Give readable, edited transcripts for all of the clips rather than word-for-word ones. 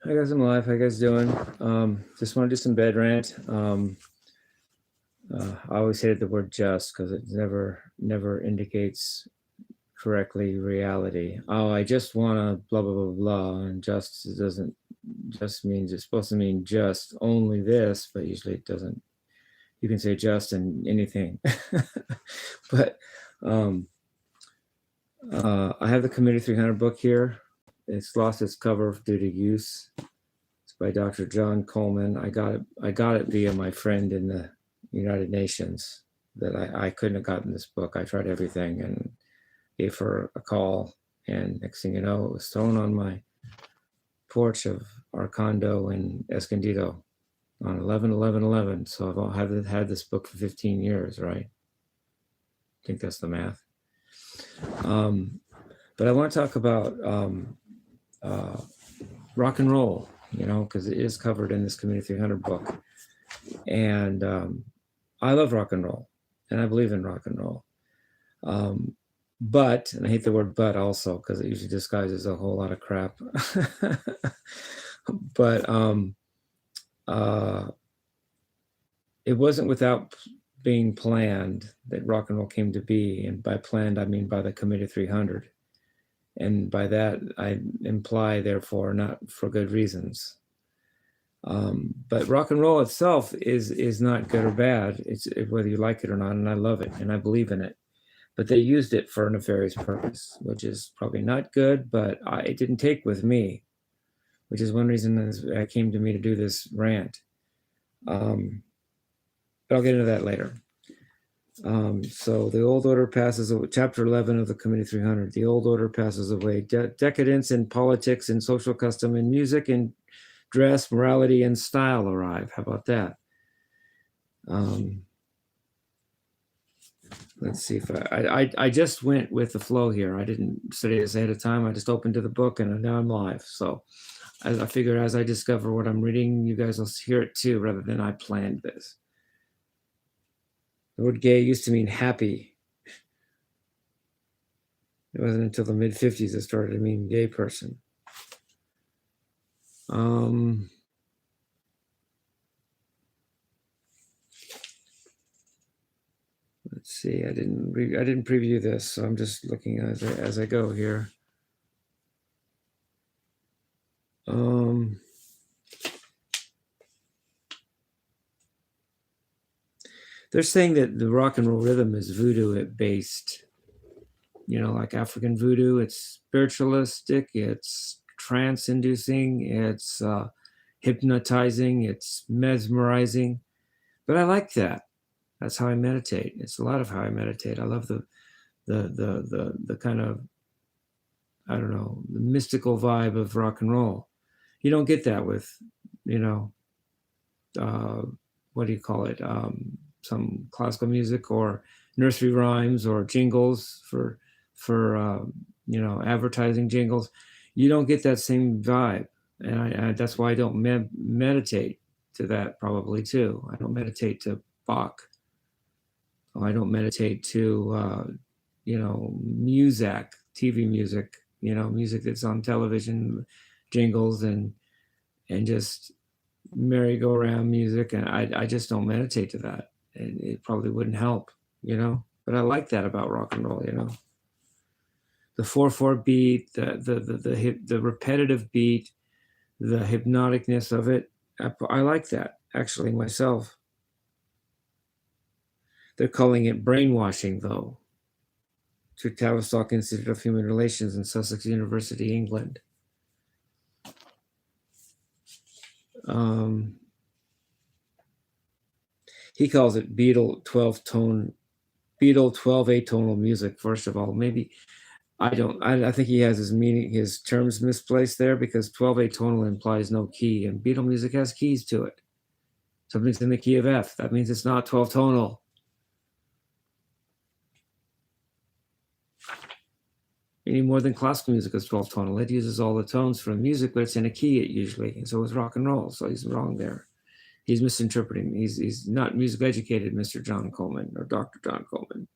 Hi guys, I'm live. How you guys doing? Just want to do some bed rant. I always hated the word just because it never indicates correctly reality. Oh, I just want to blah blah blah blah, and just doesn't just means it's supposed to mean just only this, but usually it doesn't. You can say just and anything, but I have the Committee 300 book here. It's lost its cover due to use. By Dr. John Coleman. I got it via my friend in the United Nations. That I couldn't have gotten this book. I tried everything and gave her a call, and next thing you know, it was thrown on my porch of our condo in Escondido on 11/11/11. So I've had this book for 15 years, right? I think that's the math. But I want to talk about rock and roll, because it is covered in this Community 300 book. And I love rock and roll, and I believe in rock and roll. But, and I hate the word but also, because it usually disguises a whole lot of crap. But it wasn't without being planned that rock and roll came to be. And by planned, I mean by the Committee 300. And by that, I imply, therefore, not for good reasons. But rock and roll itself is not good or bad. It's whether you like it or not, and I love it, and I believe in it. But they used it for a nefarious purpose, which is probably not good, but it didn't take with me, which is one reason it came to me to do this rant. But I'll get into that later. So the old order passes away, chapter 11 of the Committee 300, the old order passes away. Decadence in politics and social custom and music and dress, morality, and style arrive. How about that? Let's see if I just went with the flow here. I didn't study this ahead of time. I just opened to the book and now I'm live. So I figure as I discover what I'm reading, you guys will hear it too, rather than I planned this. The word gay used to mean happy. It wasn't until the mid-50s it started to mean gay person. Let's see. I didn't preview this, so I'm just looking as I go here. They're saying that the rock and roll rhythm is voodoo based, like African voodoo. It's spiritualistic, it's trance inducing, it's hypnotizing, it's mesmerizing. But I like that. That's how I meditate. It's a lot of how I meditate. I love the kind of, I don't know, the mystical vibe of rock and roll. You don't get that with, what do you call it? Some classical music or nursery rhymes or jingles for advertising jingles. You don't get that same vibe, and that's why I don't meditate to that probably too. I don't meditate to Bach. I don't meditate to music, TV music, music that's on television, jingles and just merry-go-round music, and I just don't meditate to that. And it probably wouldn't help, but I like that about rock and roll, the 4/4 beat, the repetitive beat, the hypnoticness of it. I like that actually myself. They're calling it brainwashing, though, to Tavistock Institute of Human Relations in Sussex University, England. He calls it Beatle 12 atonal music. First of all, maybe I think he has his terms misplaced there, because 12 atonal implies no key, and Beatle music has keys to it. Something's in the key of F. That means it's not 12 tonal. Any more than classical music is 12 tonal. It uses all the tones from music, but it's in a key usually. And so is rock and roll. So he's wrong there. He's misinterpreting. He's not music educated, Mr. John Coleman or Dr. John Coleman.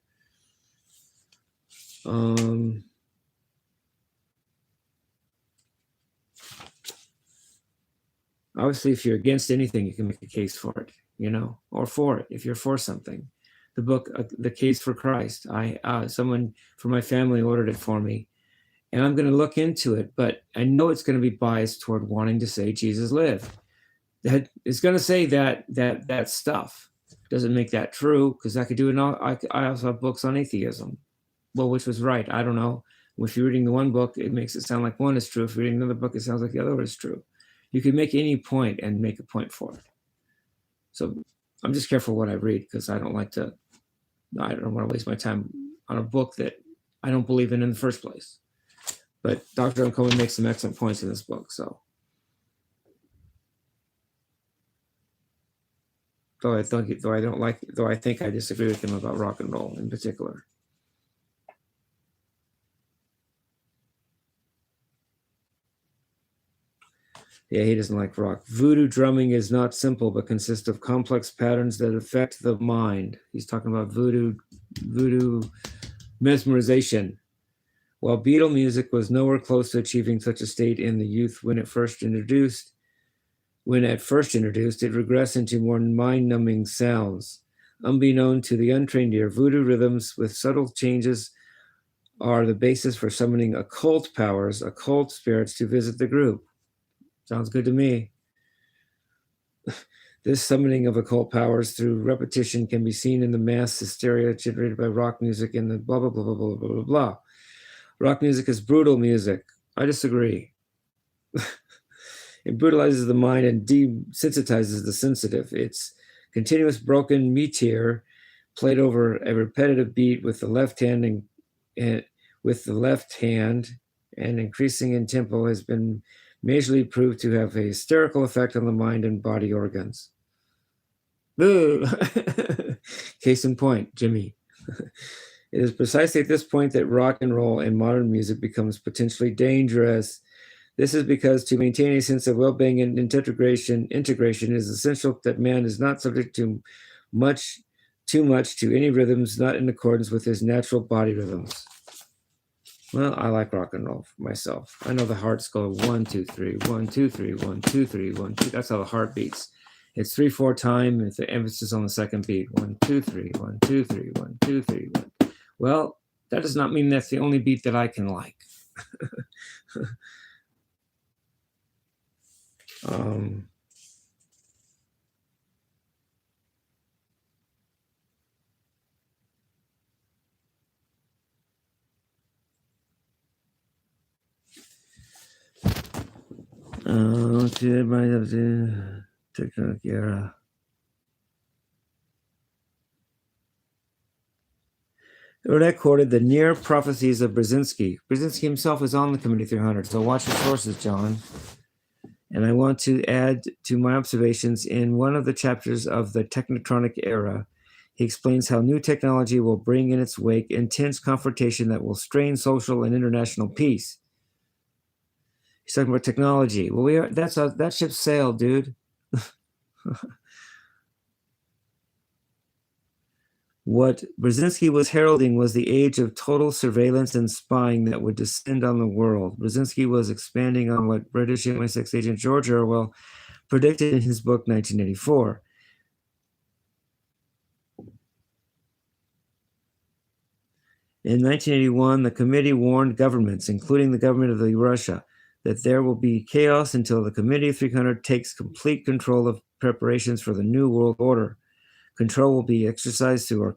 Obviously, if you're against anything, you can make a case for it, or for it if you're for something. The book, The Case for Christ, someone from my family ordered it for me, and I'm going to look into it, but I know it's going to be biased toward wanting to say Jesus lived. That it's going to say that stuff. Doesn't make that true, because I could do it. I also have books on atheism. Well, which was right? I don't know. If you're reading the one book, it makes it sound like one is true. If you're reading another book, it sounds like the other one is true. You can make any point and make a point for it. So I'm just careful what I read, because I don't want to waste my time on a book that I don't believe in the first place. But Dr. Uncohen makes some excellent points in this book. So, though I think I disagree with him about rock and roll in particular. Yeah, he doesn't like rock. Voodoo drumming is not simple, but consists of complex patterns that affect the mind. He's talking about voodoo mesmerization. While Beatle music was nowhere close to achieving such a state in the youth when at first introduced, it regressed into more mind-numbing sounds. Unbeknown to the untrained ear, voodoo rhythms with subtle changes are the basis for summoning occult powers, occult spirits to visit the group. Sounds good to me. This summoning of occult powers through repetition can be seen in the mass hysteria generated by rock music and the blah, blah, blah, blah, blah, blah, blah, blah. Rock music is brutal music. I disagree. It brutalizes the mind and desensitizes the sensitive. It's continuous broken meteor played over a repetitive beat with the left hand and increasing in tempo has been majorly proved to have a hysterical effect on the mind and body organs. Case in point, Jimmy. It is precisely at this point that rock and roll and modern music becomes potentially dangerous. This is because to maintain a sense of well-being and integration is essential that man is not subject to too much to any rhythms not in accordance with his natural body rhythms. Well, I like rock and roll for myself. I know the hearts go 1, 2, 3, 1, 2, 3, 1, 2, 3, 1, 2. That's how the heart beats. It's 3/4 time with the emphasis on the second beat. 1, 2, 3, 1, 2, 3, 1, 2, 3, 1. Well, that does not mean that's the only beat that I can like. Technical era. Rant quoted the near prophecies of Brzezinski. Brzezinski himself is on the Committee 300, so watch your sources, John. And I want to add to my observations in one of the chapters of the Technotronic era. He explains how new technology will bring in its wake intense confrontation that will strain social and international peace. He's talking about technology. Well, that ship sailed, dude. What Brzezinski was heralding was the age of total surveillance and spying that would descend on the world. Brzezinski was expanding on what British MI6 agent George Orwell predicted in his book 1984. In 1981, the committee warned governments, including the government of Russia, that there will be chaos until the Committee 300 takes complete control of preparations for the New World Order. Control will be exercised through our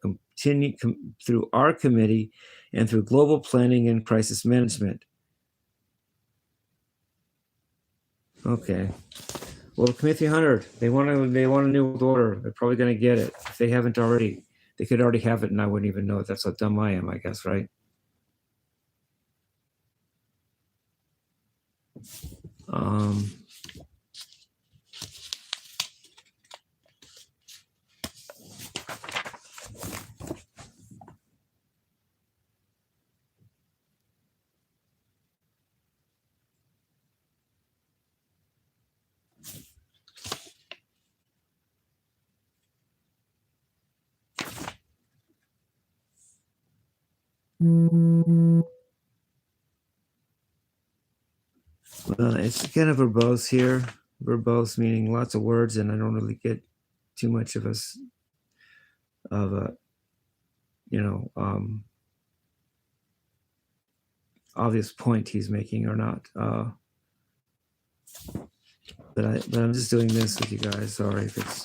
committee and through global planning and crisis management. Okay. Well, the Committee 300, they want a New World Order. They're probably going to get it. If they haven't already, they could already have it, and I wouldn't even know it. That's how dumb I am, I guess, right? Well, it's kind of verbose here. verbose meaning lots of words, and I don't really get too much of a obvious point he's making or not. But I'm just doing this with you guys. Sorry if it's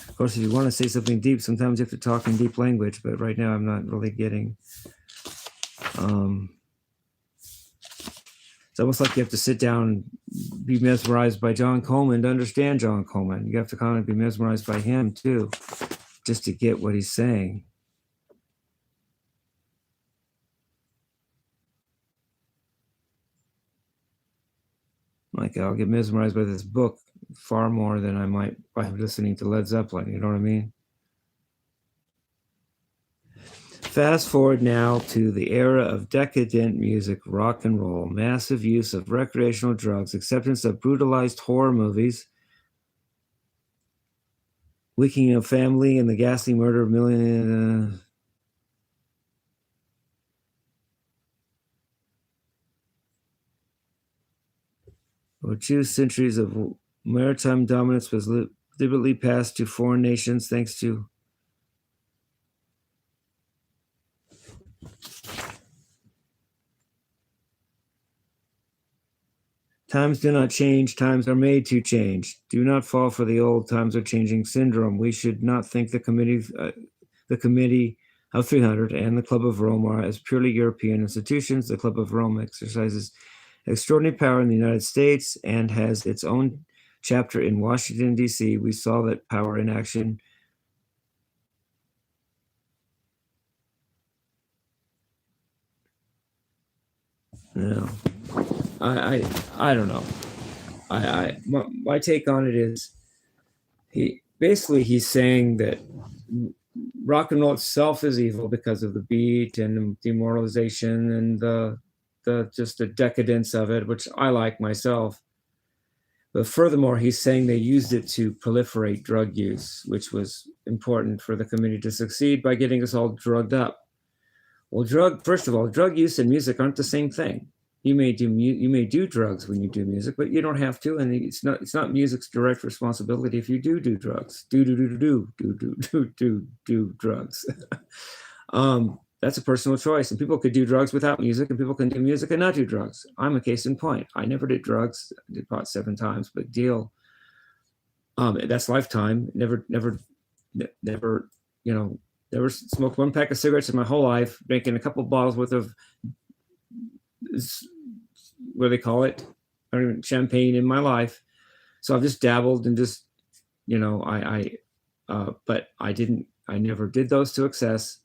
of course, if you want to say something deep, sometimes you have to talk in deep language, but right now I'm not really getting it's almost like you have to sit down, be mesmerized by John Coleman to understand John Coleman. You have to kind of be mesmerized by him too, just to get what he's saying. Like I'll get mesmerized by this book far more than I might by listening to Led Zeppelin, you know what I mean? Fast forward now to the era of decadent music, rock and roll, massive use of recreational drugs, acceptance of brutalized horror movies, weakening of family, and the ghastly murder of millions. Or 2 centuries of maritime dominance was deliberately passed to foreign nations thanks to times do not change, times are made to change. Do not fall for the old times are changing syndrome. We should not think the committee of 300 and the Club of Rome are as purely European institutions. The Club of Rome exercises extraordinary power in the United States and has its own chapter in Washington, D.C. We saw that power in action. No, I don't know. My take on it is he's saying that rock and roll itself is evil because of the beat and the demoralization and the just the decadence of it, which I like myself. But furthermore, he's saying they used it to proliferate drug use, which was important for the committee to succeed by getting us all drugged up. Well, first of all, drug use and music aren't the same thing. You may do drugs when you do music, but you don't have to, and it's not music's direct responsibility if you do drugs. Do drugs. That's a personal choice, and people could do drugs without music, and people can do music and not do drugs. I'm a case in point. I never did drugs. I did pot 7 times, but deal. That's lifetime. Never, never smoked 1 pack of cigarettes in my whole life, drinking a couple bottles worth of, what do they call it? I don't even, champagne in my life. So I've just dabbled and just, but I never did those to excess,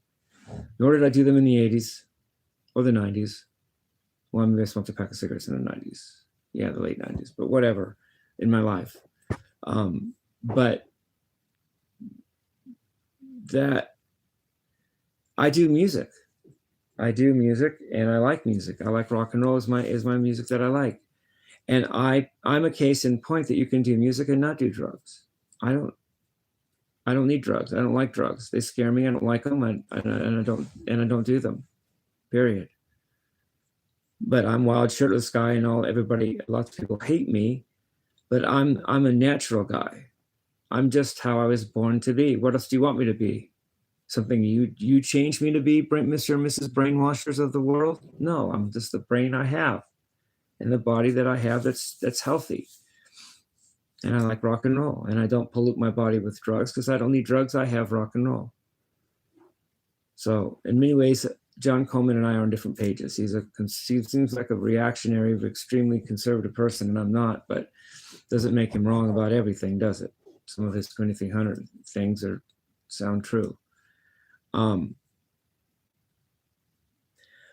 nor did I do them in the 80s or the 90s. Well, maybe I smoked a pack of cigarettes in the 90s. Yeah, the late 90s, but whatever in my life. But that I do music. And I like music. I like rock and roll is my music that I like. And I'm a case in point that you can do music and not do drugs. I don't need drugs. I don't like drugs. They scare me. I don't like them. And I don't do them. Period. But I'm Wild Shirtless Guy, and lots of people hate me, but I'm a natural guy. I'm just how I was born to be. What else do you want me to be? Something you changed me to be, Mr. and Mrs. Brainwashers of the world? No, I'm just the brain I have and the body that I have that's healthy. And I like rock and roll, and I don't pollute my body with drugs because I don't need drugs. I have rock and roll. So in many ways, John Coleman and I are on different pages. He seems like a reactionary, extremely conservative person, and I'm not, but doesn't make him wrong about everything, does it? Some of his 2300 things sound true.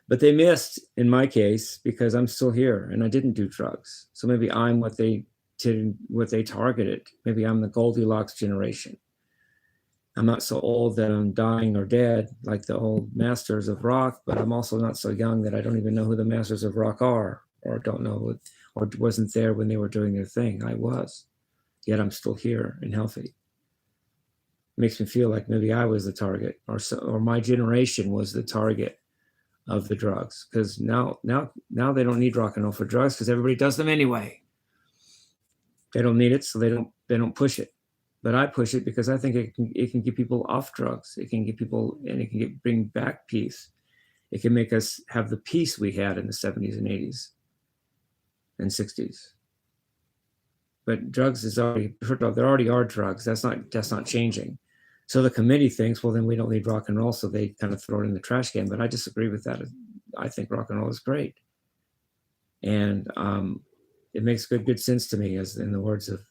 But they missed in my case because I'm still here and I didn't do drugs. So maybe I'm what they targeted. Maybe I'm the Goldilocks generation. I'm not so old that I'm dying or dead like the old masters of rock, but I'm also not so young that I don't even know who the masters of rock are, or don't know, or wasn't there when they were doing their thing. I was, yet I'm still here and healthy. Makes me feel like maybe I was the target, or my generation was the target of the drugs, because now they don't need rock and roll for drugs because everybody does them anyway. They don't need it, so they don't push it. But I push it because I think it can get people off drugs. It can get people, and it can bring back peace. It can make us have the peace we had in the 70s and 80s and 60s. But drugs is already, there already are drugs. That's not changing. So the committee thinks, well, then we don't need rock and roll, so they kind of throw it in the trash can. But I disagree with that. I think rock and roll is great, and it makes good sense to me, as in the words of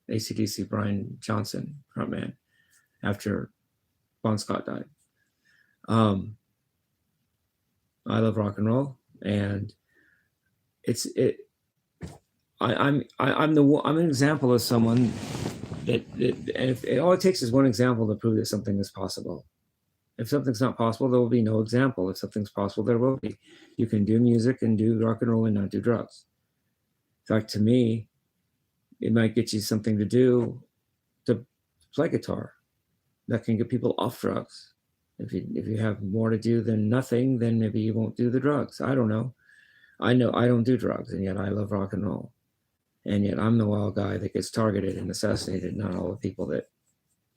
AC/DC Brian Johnson, frontman, after Bon Scott died. I love rock and roll, and I'm an example of someone that if all it takes is one example to prove that something is possible. If something's not possible, there will be no example. If something's possible, there will be. You can do music and do rock and roll and not do drugs. In fact, to me, it might get you something to do to play guitar that can get people off drugs. If you have more to do than nothing, then maybe you won't do the drugs. I don't know. I know I don't do drugs, and yet I love rock and roll. And yet I'm the wild guy that gets targeted and assassinated, not all the people that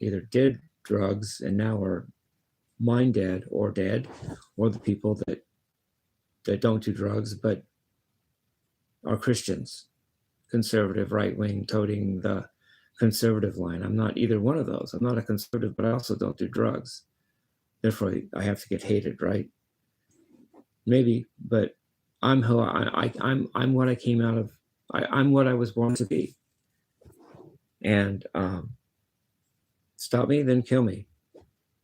either did drugs and now are mind dead, or the people that don't do drugs but are Christians, conservative, right-wing, toting the conservative line. I'm not either one of those. I'm not a conservative, but I also don't do drugs. Therefore, I have to get hated, right? Maybe, but I'm who I'm what I came out of. I'm what I was born to be. And stop me, then kill me.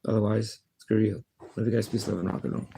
Otherwise, screw you. Love you guys. Peace, love, and rock and roll.